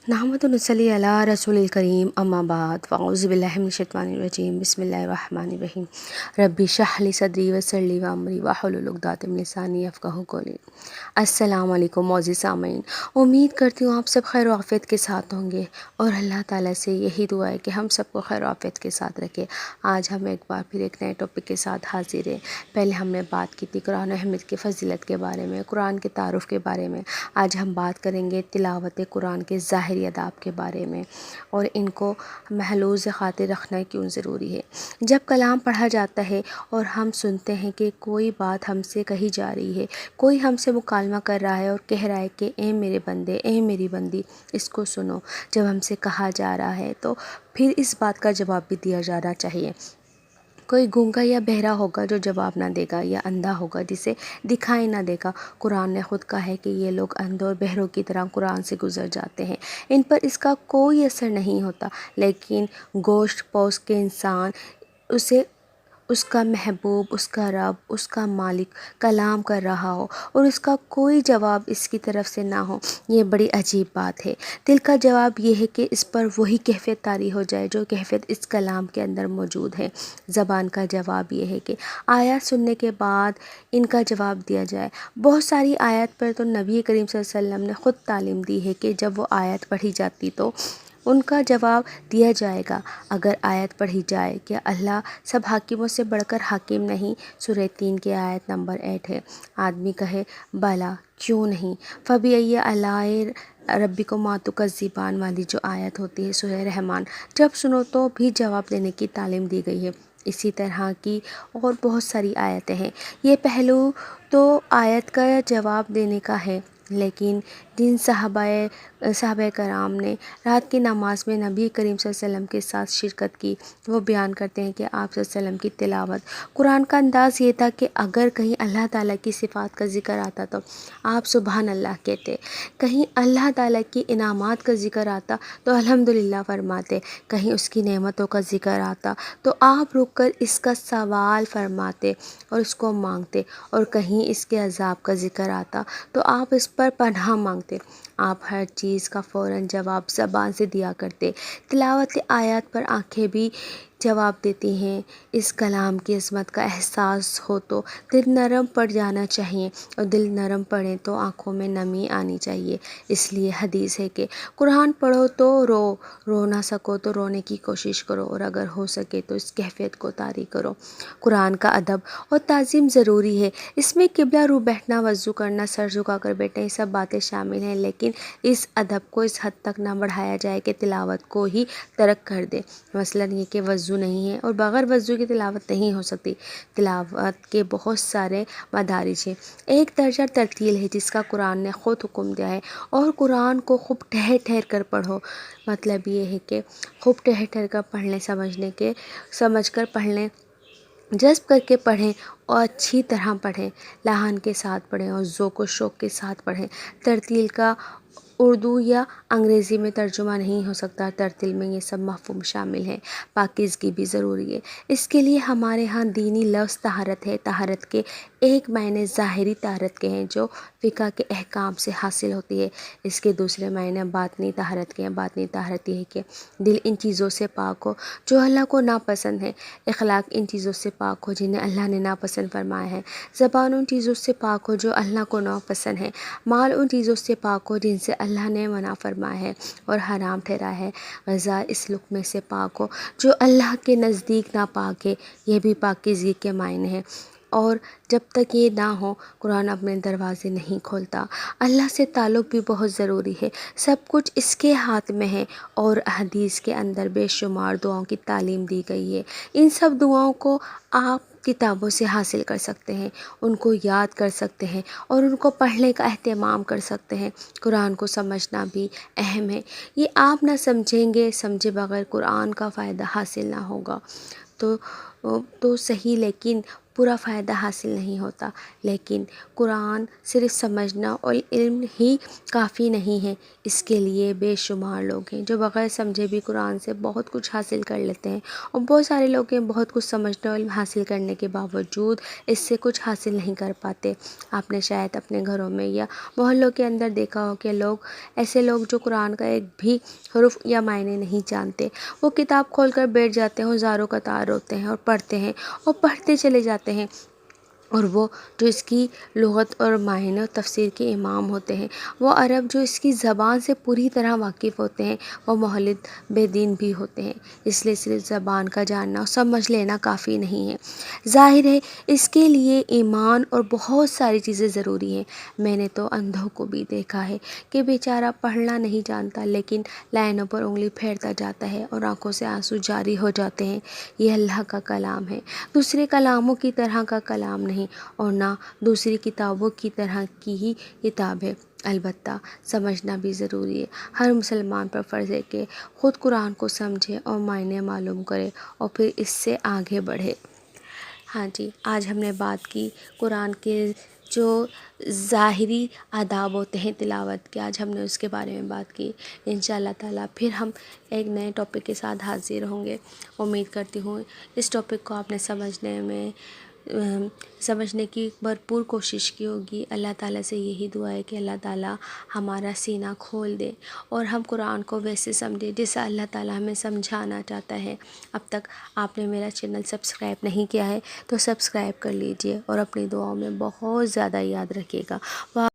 नहमदु व नसल्ली अला रसूलिल करीम अम्मा बाद फ़अऊज़ु बिल्लाहि मिनश शैतानिर रजीम बिस्मिल्लाहिर रहमानिर रहीम रब्बि इश्रह ली सदरी व यस्सिर ली अमरी वाहलुल उक़दतम मिन लिसानी यफ़क़हू क़ौली। अस्सलामु अलैकुम मोअज़्ज़िज़ सामीन, उम्मीद करती हूँ आप सब खैर आफ़ियत के साथ होंगे और अल्लाह ताला से यही दुआ है कि हम सबको खैर आफ़ियत के साथ रखे। आज हम एक बार फिर एक नए टॉपिक के साथ हाजिर हैं। पहले हमने बात की थी कुरान अहमद की फ़ज़ीलत के बारे में, कुरान के तारुफ़ के बारे में। आज हम बात करेंगे तिलावत कुरान के ज़ाहिरी अदाब के बारे में और इनको महलूज़ ख़ातिर रखना क्यों ज़रूरी है। जब कलाम पढ़ा जाता है और हम सुनते हैं कि कोई बात हमसे कही जा रही है, कोई हमसे मुकालमा कर रहा है और कह रहा है कि ए मेरे बंदे, ए मेरी बंदी, इसको सुनो। जब हमसे कहा जा रहा है तो फिर इस बात का जवाब भी दिया जाना चाहिए। कोई गूंगा या बहरा होगा जो जवाब ना देगा, या अंधा होगा जिसे दिखाई ना देगा। कुरान ने खुद कहा है कि ये लोग अंधे और बहरों की तरह कुरान से गुजर जाते हैं, इन पर इसका कोई असर नहीं होता। लेकिन गोश्त पोश के इंसान उसे उसका महबूब, उसका रब, उसका मालिक कलाम कर रहा हो और उसका कोई जवाब इसकी तरफ से ना हो, ये बड़ी अजीब बात है। दिल का जवाब ये है कि इस पर वही कैफियत तारी हो जाए जो कैफियत इस कलाम के अंदर मौजूद है। ज़बान का जवाब ये है कि आयत सुनने के बाद इनका जवाब दिया जाए। बहुत सारी आयत पर तो नबी करीम सल्लल्लाहु अलैहि वसल्लम ने ख़ुद तालीम दी है कि जब वो आयत पढ़ी जाती तो उनका जवाब दिया जाएगा। अगर आयत पढ़ी जाए कि अल्लाह सब हाकिमों से बढ़कर हाकिम नहीं, सूरह 3 की आयत नंबर 8 है। आदमी कहे भला क्यों नहीं, फ़बिअय्यि आलाए रब्बिकुमा तुकज़्ज़िबान वाली जो आयत होती है सूरह रहमान, जब सुनो तो भी जवाब देने की तालीम दी गई है। इसी तरह की और बहुत सारी आयतें हैं। ये पहलू तो आयत का जवाब देने का है, लेकिन जिन सहाबाए कराम ने रात की नमाज में नबी करीम सल्लल्लाहु अलैहि वसल्लम के साथ शिरकत की, वो बयान करते हैं कि आप सल्लल्लाहु अलैहि वसल्लम की तिलावत कुरान का अंदाज़ ये था कि अगर कहीं अल्लाह ताला की सिफ़ात का ज़िक्र आता तो आप सुबहान अल्लाह कहते, कहीं अल्लाह ताला की इनामात का ज़िक्र आता तो अल्हम्दुलिल्लाह फरमाते, कहीं उसकी नेमतों का ज़िक्र आता तो आप रुक कर इसका सवाल फरमाते और उसको मांगते, और कहीं इसके अज़ाब का ज़िक्र आता तो आप इस पर पनाह मांगते। आप हर चीज़ का फ़ौरन जवाब ज़बान से दिया करते। तिलावत आयत पर आँखें भी जवाब देती हैं। इस कलाम की अज़मत का एहसास हो तो दिल नरम पड़ जाना चाहिए, और दिल नरम पड़े तो आँखों में नमी आनी चाहिए। इसलिए हदीस है कि कुरान पढ़ो तो रो ना सको तो रोने की कोशिश करो, और अगर हो सके तो इस कैफियत को तारी करो। कुरान का अदब और ताज़ीम ज़रूरी है। इसमें किबला रू बैठना, वज़ू करना, सर झुका कर बैठना, ये सब बातें शामिल हैं, लेकिन इस अदब को इस हद तक ना बढ़ाया जाए कि तिलावत को ही तर्क कर दे। मसलन ये कि वज़ू नहीं है और बग़ैर वज़ू की तिलावत नहीं हो सकती। तिलावत के बहुत सारे मदारिज हैं। एक दर्जा तरतील है जिसका कुरान ने ख़ुद हुक्म दिया है, और कुरान को खूब ठहर ठहर कर पढ़ो। मतलब ये है कि खूब ठहर ठहर कर पढ़ने, समझ कर पढ़ने, जज़्ब करके पढ़ें और अच्छी तरह पढ़ें, लहान के साथ पढ़ें और ज़ौक़ व शौक़ के साथ पढ़ें। तरतील का उर्दू या अंग्रेज़ी में तर्जुमा नहीं हो सकता। तरतील में ये सब मफ़हूम शामिल हैं। पाकीज़गी भी ज़रूरी है। इसके लिए हमारे यहाँ दीनी लफ्ज़ तहारत है। तहारत के एक मायने ज़ाहिरी तहारत के हैं जो फ़िक़्ह के अहकाम से हासिल होती है। इसके दूसरे मायने बातनी तहारत के हैं। बातनी तहारत ये है कि दिल इन चीज़ों से पाक हो जो अल्लाह को नापसंद है, अखलाक इन चीज़ों से पाक हो जिन्हें अल्लाह ने नापसंद फरमाया है, ज़बान उन चीज़ों से पाक हो जो अल्लाह को नापसंद है, माल उन चीज़ों से पाक हो जिनसे अल्लाह ने मना फरमाया है और हराम ठहरा है, ग़िज़ा इस लुक़्मे से पाक हो जो अल्लाह के नज़दीक नापाक है। यह भी पाकीज़गी के मायने हैं। और जब तक ये ना हो कुरान अपने दरवाज़े नहीं खोलता। अल्लाह से ताल्लुक़ भी बहुत ज़रूरी है। सब कुछ इसके हाथ में है, और हदीस के अंदर बेशुमार दुआओं की तालीम दी गई है। इन सब दुआओं को आप किताबों से हासिल कर सकते हैं, उनको याद कर सकते हैं और उनको पढ़ने का एहतमाम कर सकते हैं। कुरान को समझना भी अहम है। ये आप ना समझेंगे, समझे बगैर कुरान का फ़ायदा हासिल ना होगा। तो تو صحیح، لیکن پورا فائدہ حاصل نہیں ہوتا۔ لیکن قرآن صرف سمجھنا اور علم ہی کافی نہیں ہے، اس کے لیے بے شمار لوگ ہیں جو بغیر سمجھے بھی قرآن سے بہت کچھ حاصل کر لیتے ہیں، اور بہت سارے لوگ ہیں بہت کچھ سمجھنے اور علم حاصل کرنے کے باوجود اس سے کچھ حاصل نہیں کر پاتے۔ آپ نے شاید اپنے گھروں میں یا محلوں کے اندر دیکھا ہو کہ ایسے لوگ جو قرآن کا ایک بھی حرف یا معنی نہیں جانتے، وہ کتاب کھول کر بیٹھ جاتے ہیں، ہزاروں قطار ہوتے ہیں اور پڑھتے ہیں اور پڑھتے چلے جاتے ہیں، اور وہ جو اس کی لغت اور معنی اور تفسیر کے امام ہوتے ہیں، وہ عرب جو اس کی زبان سے پوری طرح واقف ہوتے ہیں، وہ مولد بے دین بھی ہوتے ہیں۔ اس لیے صرف زبان کا جاننا اور سمجھ لینا کافی نہیں ہے، ظاہر ہے اس کے لیے ایمان اور بہت ساری چیزیں ضروری ہیں۔ میں نے تو اندھوں کو بھی دیکھا ہے کہ بیچارہ پڑھنا نہیں جانتا لیکن لائنوں پر انگلی پھیرتا جاتا ہے اور آنکھوں سے آنسو جاری ہو جاتے ہیں۔ یہ اللہ کا کلام ہے، دوسرے کلاموں کی طرح کا کلام نہیں، اور نہ دوسری کتابوں کی طرح کی ہی کتاب ہے۔ البتہ سمجھنا بھی ضروری ہے۔ ہر مسلمان پر فرض ہے کہ خود قرآن کو سمجھے اور معنی معلوم کرے اور پھر اس سے آگے بڑھے۔ ہاں جی، آج ہم نے بات کی قرآن کے جو ظاہری آداب ہوتے ہیں تلاوت کے، آج ہم نے اس کے بارے میں بات کی۔ انشاءاللہ تعالیٰ پھر ہم ایک نئے ٹاپک کے ساتھ حاضر ہوں گے۔ امید کرتی ہوں اس ٹاپک کو آپ نے سمجھنے کی بھرپور کوشش کی ہوگی۔ اللہ تعالیٰ سے یہی دعا ہے کہ اللہ تعالیٰ ہمارا سینہ کھول دے اور ہم قرآن کو ویسے سمجھیں جیسا اللہ تعالیٰ ہمیں سمجھانا چاہتا ہے۔ اب تک آپ نے میرا چینل سبسکرائب نہیں کیا ہے تو سبسکرائب کر لیجئے اور اپنی دعاؤں میں بہت زیادہ یاد رکھیے گا۔